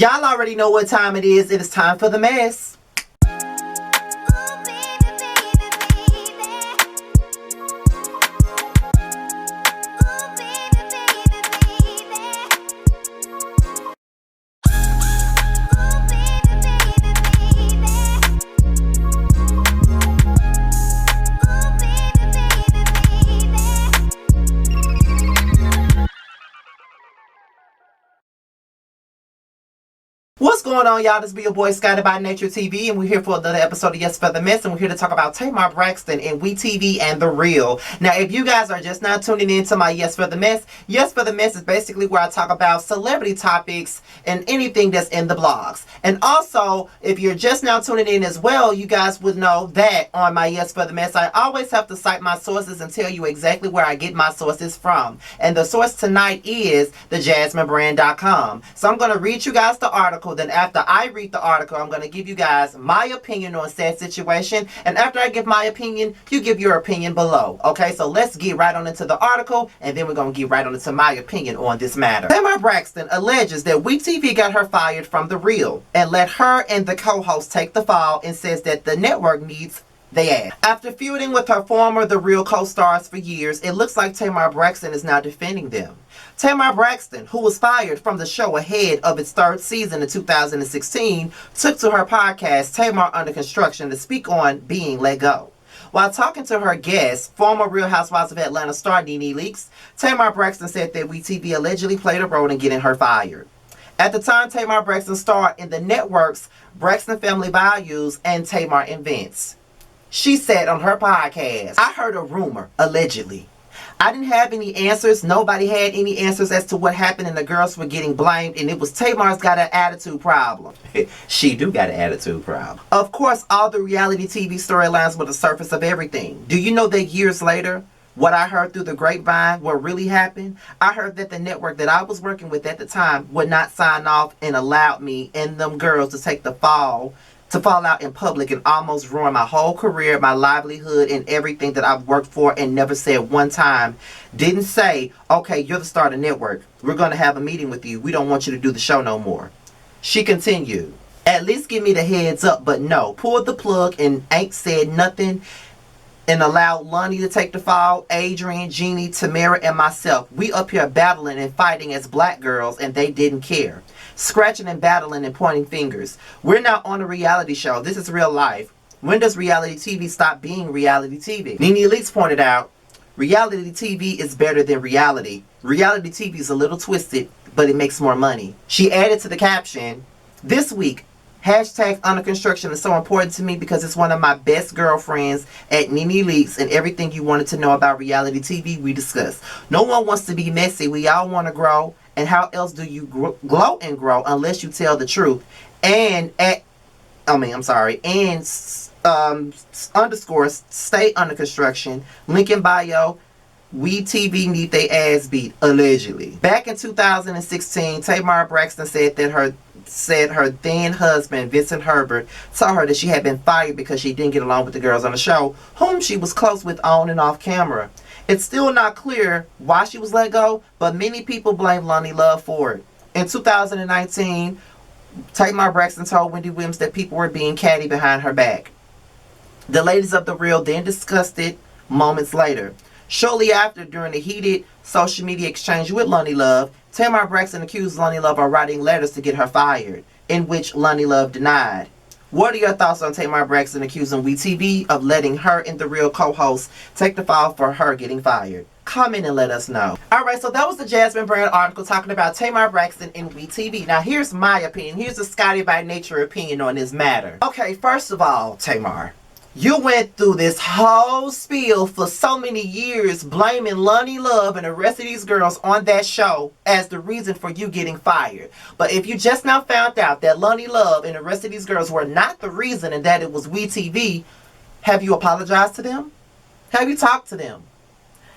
Y'all already know what time it is. It is time for the mess. What's going on, y'all? This be your boy Scotty by Nature TV, and we're here for another episode of Yassss for the Mess, and we're here to talk about Tamar, Braxton, and Wetv and The Real. Now, if you guys are just now tuning in to my Yassss for the Mess, Yassss for the Mess is basically where I talk about celebrity topics and anything that's in the blogs. And also, if you're just now tuning in as well, you guys would know that on my Yassss for the Mess, I always have to cite my sources and tell you exactly where I get my sources from. And the source tonight is thejasminebrand.com. So I'm going to read you guys the article. Then after I read the article, I'm going to give you guys my opinion on said situation. And after I give my opinion, you give your opinion below. Okay, so let's get right on into the article, and then we're going to get right on into my opinion on this matter. Tamar Braxton alleges that Wetv got her fired from The Real and let her and the co-host take the fall, and says that the network needs they add. After feuding with her former The Real co-stars for years, it looks like Tamar Braxton is now defending them. Tamar Braxton, who was fired from the show ahead of its third season in 2016, took to her podcast, Tamar Under Construction, to speak on being let go. While talking to her guest, former Real Housewives of Atlanta star Nene Leakes, Tamar Braxton said that Wetv allegedly played a role in getting her fired. At the time, Tamar Braxton starred in the networks Braxton Family Values and Tamar Invents. She said on her podcast, "I heard a rumor, allegedly. I didn't have any answers. Nobody had any answers as to what happened, and the girls were getting blamed, and it was Tamar's got an attitude problem." She do got an attitude problem. Of course, all the reality TV storylines were the surface of everything. Do you know that years later, what I heard through the grapevine, what really happened? I heard that the network that I was working with at the time would not sign off and allowed me and them girls to take the fall out in public and almost ruin my whole career, my livelihood, and everything that I've worked for, and never said one time, didn't say, "Okay, you're the star of the network. We're going to have a meeting with you. We don't want you to do the show no more." She continued, "At least give me the heads up, but no, pulled the plug and ain't said nothing, and allowed Lonnie to take the fall, Adrian, Jeannie, Tamara, and myself. We up here battling and fighting as black girls, and they didn't care. Scratching and battling and pointing fingers. We're not on a reality show. This is real life. When does reality TV stop being reality TV?" Nene Leakes pointed out, "Reality TV is better than reality. Reality TV is a little twisted, but it makes more money." She added to the caption, "This week, hashtag Under Construction is so important to me because it's one of my best girlfriends at Nene Leakes, and everything you wanted to know about reality TV we discussed. No one wants to be messy. We all want to grow. And how else do you glow and grow unless you tell the truth? And underscore stay under construction. Link in bio. Wetv need they ass beat, allegedly." Back in 2016, Tamar Braxton said that her then husband, Vincent Herbert, told her that she had been fired because she didn't get along with the girls on the show, whom she was close with on and off camera. It's still not clear why she was let go, but many people blame Lonnie Love for it. In 2019, Tamar Braxton told Wendy Williams that people were being catty behind her back. The ladies of The Real then discussed it moments later. Shortly after, during a heated social media exchange with Lonnie Love, Tamar Braxton accused Lonnie Love of writing letters to get her fired, in which Lonnie Love denied. What are your thoughts on Tamar Braxton accusing Wetv of letting her and The Real co-host take the fall for her getting fired? Comment and let us know. Alright, so that was the Jasmine Brand article talking about Tamar Braxton and Wetv. Now here's my opinion. Here's the Scotty by Nature opinion on this matter. Okay, first of all, Tamar, you went through this whole spiel for so many years blaming Lonnie Love and the rest of these girls on that show as the reason for you getting fired. But if you just now found out that Lonnie Love and the rest of these girls were not the reason and that it was Wetv, have you apologized to them? Have you talked to them?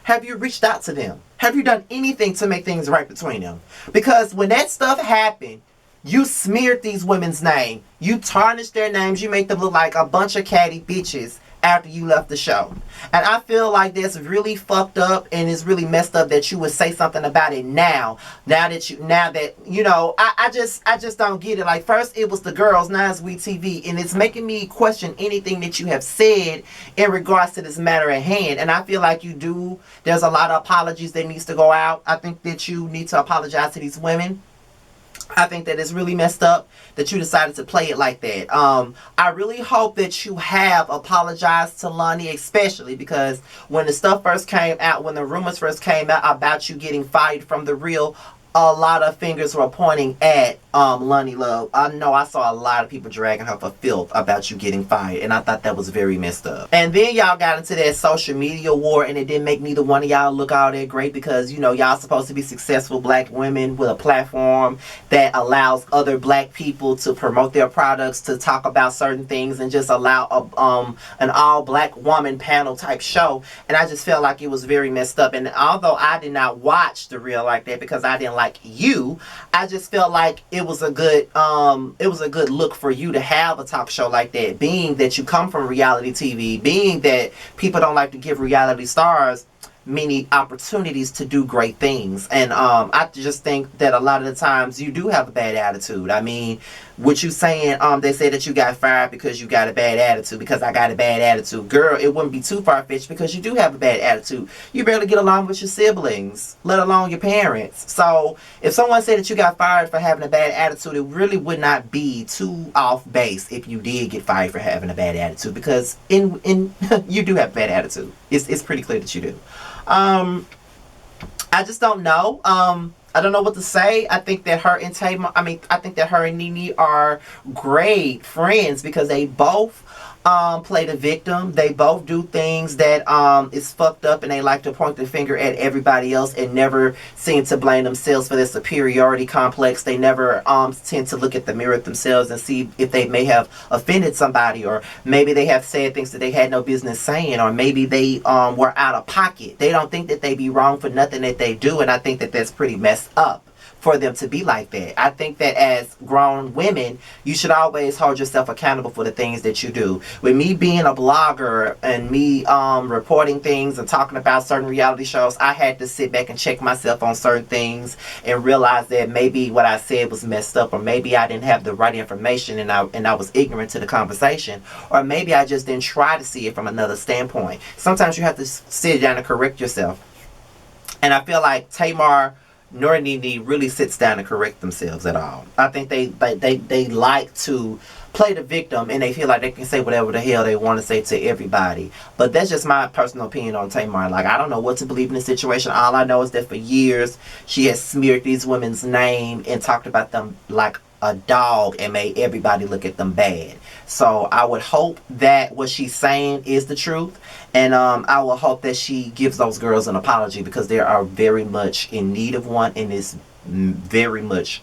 Have you reached out to them? Have you done anything to make things right between them? Because when that stuff happened, you smeared these women's name. You tarnished their names. You made them look like a bunch of catty bitches. after you left the show. And I feel like that's really fucked up, and it's really messed up that you would say something about it now. Now that you know, I just don't get it. Like, first it was the girls, now it's WeTV, and it's making me question anything that you have said in regards to this matter at hand. And I feel like there's a lot of apologies that needs to go out. I think that you need to apologize to these women. I think that it's really messed up that you decided to play it like that. I really hope that you have apologized to Lonnie, especially because when the stuff first came out, when the rumors first came out about you getting fired from The Real, a lot of fingers were pointing at Lonnie Love. I know I saw a lot of people dragging her for filth about you getting fired, and I thought that was very messed up. And then y'all got into that social media war, and it didn't make neither one of y'all look all that great because, you know, y'all supposed to be successful black women with a platform that allows other black people to promote their products, to talk about certain things, and just allow an all-black woman panel type show. And I just felt like it was very messed up. And although I did not watch The Real like that because I didn't like you, I just felt like it was a good look for you to have a talk show like that, being that you come from reality TV, being that people don't like to give reality stars many opportunities to do great things. And I just think that a lot of the times you do have a bad attitude. I mean, what you saying, they say that you got fired because you got a bad attitude, because I got a bad attitude. Girl, it wouldn't be too far-fetched because you do have a bad attitude. You barely get along with your siblings, let alone your parents. So if someone said that you got fired for having a bad attitude, it really would not be too off base if you did get fired for having a bad attitude, because in you do have a bad attitude. It's pretty clear that you do. I just don't know. I don't know what to say. I think that her and Tamar, I think that her and Nene are great friends because they both play the victim. They both do things that is fucked up, and they like to point the finger at everybody else and never seem to blame themselves for their superiority complex. They never tend to look at the mirror themselves and see if they may have offended somebody, or maybe they have said things that they had no business saying, or maybe they were out of pocket. They don't think that they be wrong for nothing that they do, and I think that that's pretty messed up for them to be like that. I think that as grown women, you should always hold yourself accountable for the things that you do. With me being a blogger and me reporting things and talking about certain reality shows, I had to sit back and check myself on certain things and realize that maybe what I said was messed up, or maybe I didn't have the right information and I was ignorant to the conversation, or maybe I just didn't try to see it from another standpoint. Sometimes you have to sit down and correct yourself. And I feel like Tamar nor Nene really sits down and correct themselves at all. I think they like to play the victim, and they feel like they can say whatever the hell they want to say to everybody. But that's just my personal opinion on Tamar. Like, I don't know what to believe in this situation. All I know is that for years she has smeared these women's name and talked about them like a dog and made everybody look at them bad. So I would hope that what she's saying is the truth, and I will hope that she gives those girls an apology, because they are very much in need of one, and it's very much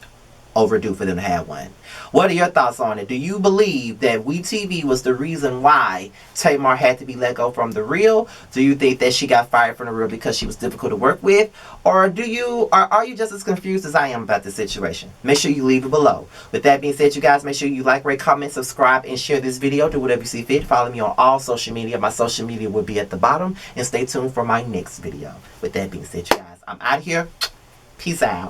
overdue for them to have one. What are your thoughts on it? Do you believe that WeTV was the reason why Tamar had to be let go from The Real? Do you think that she got fired from The Real because she was difficult to work with? Or are you just as confused as I am about this situation? Make sure you leave it below. With that being said, you guys, make sure you like, rate, comment, subscribe, and share this video. Do whatever you see fit. Follow me on all social media. My social media will be at the bottom. And stay tuned for my next video. With that being said, you guys, I'm out of here. Peace out.